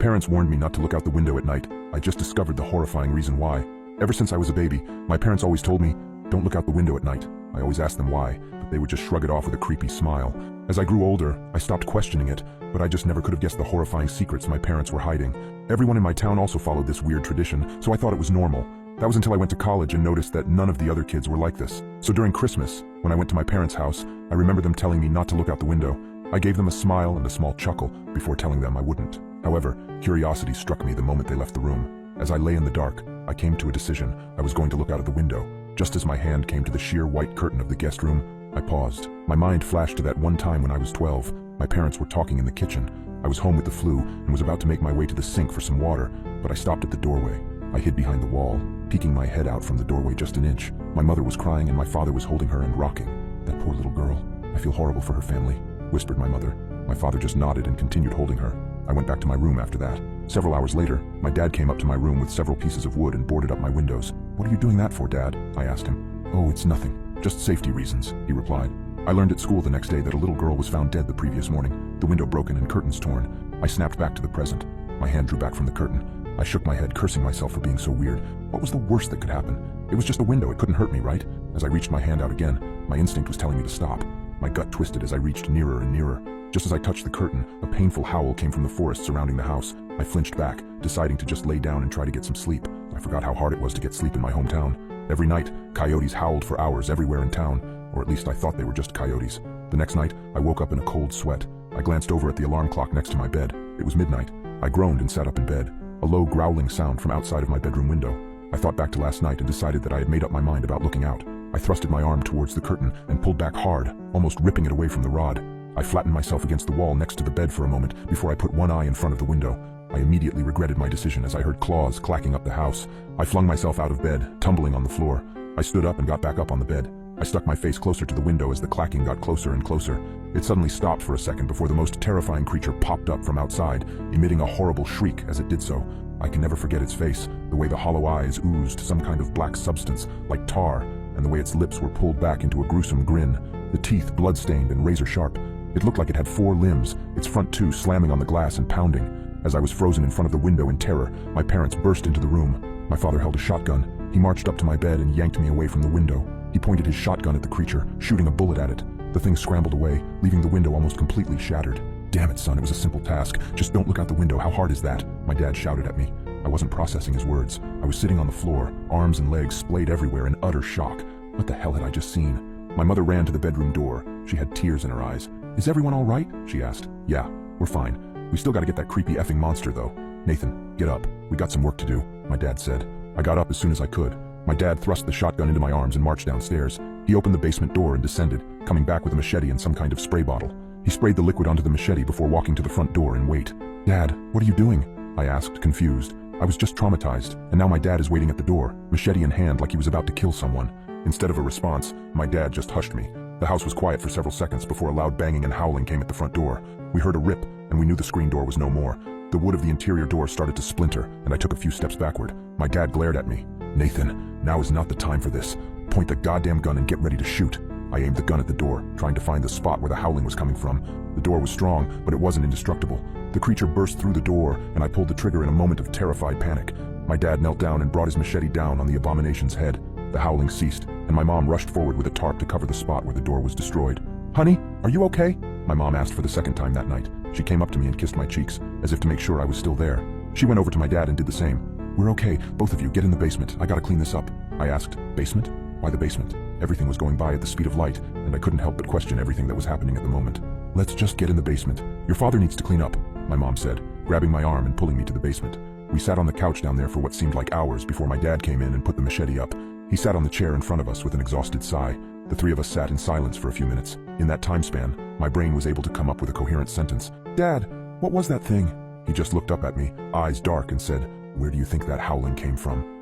parents warned me not to look out the window at night. I just discovered the horrifying reason why. Ever since I was a baby, my parents always told me, don't look out the window at night. I always asked them why, but they would just shrug it off with a creepy smile. As I grew older, I stopped questioning it, but I just never could have guessed the horrifying secrets my parents were hiding. Everyone in my town also followed this weird tradition, so I thought it was normal. That was until I went to college and noticed that none of the other kids were like this. So during Christmas, when I went to my parents' house, I remember them telling me not to look out the window. I gave them a smile and a small chuckle before telling them I wouldn't. However, curiosity struck me the moment they left the room. As I lay in the dark, I came to a decision. I was going to look out of the window. Just as my hand came to the sheer white curtain of the guest room, I paused. My mind flashed to that one time when I was 12. My parents were talking in the kitchen. I was home with the flu and was about to make my way to the sink for some water, but I stopped at the doorway. I hid behind the wall, peeking my head out from the doorway just an inch. My mother was crying and my father was holding her and rocking. That poor little girl. I feel horrible for her family, whispered my mother. My father just nodded and continued holding her. I went back to my room after that. Several hours later, my dad came up to my room with several pieces of wood and boarded up my windows. What are you doing that for, Dad? I asked him. Oh, it's nothing. Just safety reasons, he replied. I learned at school the next day that a little girl was found dead the previous morning, the window broken and curtains torn. I snapped back to the present. My hand drew back from the curtain. I shook my head, cursing myself for being so weird. What was the worst that could happen? It was just a window, it couldn't hurt me, right? As I reached my hand out again, my instinct was telling me to stop. My gut twisted as I reached nearer and nearer. Just as I touched the curtain, a painful howl came from the forest surrounding the house. I flinched back, deciding to just lay down and try to get some sleep. I forgot how hard it was to get sleep in my hometown. Every night, coyotes howled for hours everywhere in town, or at least I thought they were just coyotes. The next night, I woke up in a cold sweat. I glanced over at the alarm clock next to my bed. It was midnight. I groaned and sat up in bed. A low growling sound from outside of my bedroom window. I thought back to last night and decided that I had made up my mind about looking out. I thrusted my arm towards the curtain and pulled back hard, almost ripping it away from the rod. I flattened myself against the wall next to the bed for a moment before I put one eye in front of the window. I immediately regretted my decision as I heard claws clacking up the house. I flung myself out of bed, tumbling on the floor. I stood up and got back up on the bed. I stuck my face closer to the window as the clacking got closer and closer. It suddenly stopped for a second before the most terrifying creature popped up from outside, emitting a horrible shriek as it did so. I can never forget its face, the way the hollow eyes oozed some kind of black substance, like tar, and the way its lips were pulled back into a gruesome grin, the teeth blood-stained and razor-sharp. It looked like it had 4 limbs, its front 2 slamming on the glass and pounding. As I was frozen in front of the window in terror, my parents burst into the room. My father held a shotgun. He marched up to my bed and yanked me away from the window. He pointed his shotgun at the creature, shooting a bullet at it. The thing scrambled away, leaving the window almost completely shattered. Damn it, son, it was a simple task. Just don't look out the window. How hard is that? My dad shouted at me. I wasn't processing his words. I was sitting on the floor, arms and legs splayed everywhere in utter shock. What the hell had I just seen? My mother ran to the bedroom door. She had tears in her eyes. Is everyone all right? She asked. Yeah, we're fine. We still gotta get that creepy effing monster, though. Nathan, get up. We got some work to do, my dad said. I got up as soon as I could. My dad thrust the shotgun into my arms and marched downstairs. He opened the basement door and descended, coming back with a machete and some kind of spray bottle. He sprayed the liquid onto the machete before walking to the front door and wait. Dad, what are you doing? I asked, confused. I was just traumatized, and now my dad is waiting at the door, machete in hand like he was about to kill someone. Instead of a response, my dad just hushed me. The house was quiet for several seconds before a loud banging and howling came at the front door. We heard a rip, and we knew the screen door was no more. The wood of the interior door started to splinter, and I took a few steps backward. My dad glared at me. Nathan, now is not the time for this. Point the goddamn gun and get ready to shoot. I aimed the gun at the door, trying to find the spot where the howling was coming from. The door was strong, but it wasn't indestructible. The creature burst through the door, and I pulled the trigger in a moment of terrified panic. My dad knelt down and brought his machete down on the abomination's head. The howling ceased, and my mom rushed forward with a tarp to cover the spot where the door was destroyed. Honey, are you okay? My mom asked for the second time that night. She came up to me and kissed my cheeks, as if to make sure I was still there. She went over to my dad and did the same. We're okay, both of you, get in the basement. I gotta clean this up. I asked, basement? Why the basement? Everything was going by at the speed of light, and I couldn't help but question everything that was happening at the moment. Let's just get in the basement. Your father needs to clean up, my mom said, grabbing my arm and pulling me to the basement. We sat on the couch down there for what seemed like hours before my dad came in and put the machete up. He sat on the chair in front of us with an exhausted sigh. The three of us sat in silence for a few minutes. In that time span, my brain was able to come up with a coherent sentence. Dad, what was that thing? He just looked up at me, eyes dark, and said, Where do you think that howling came from?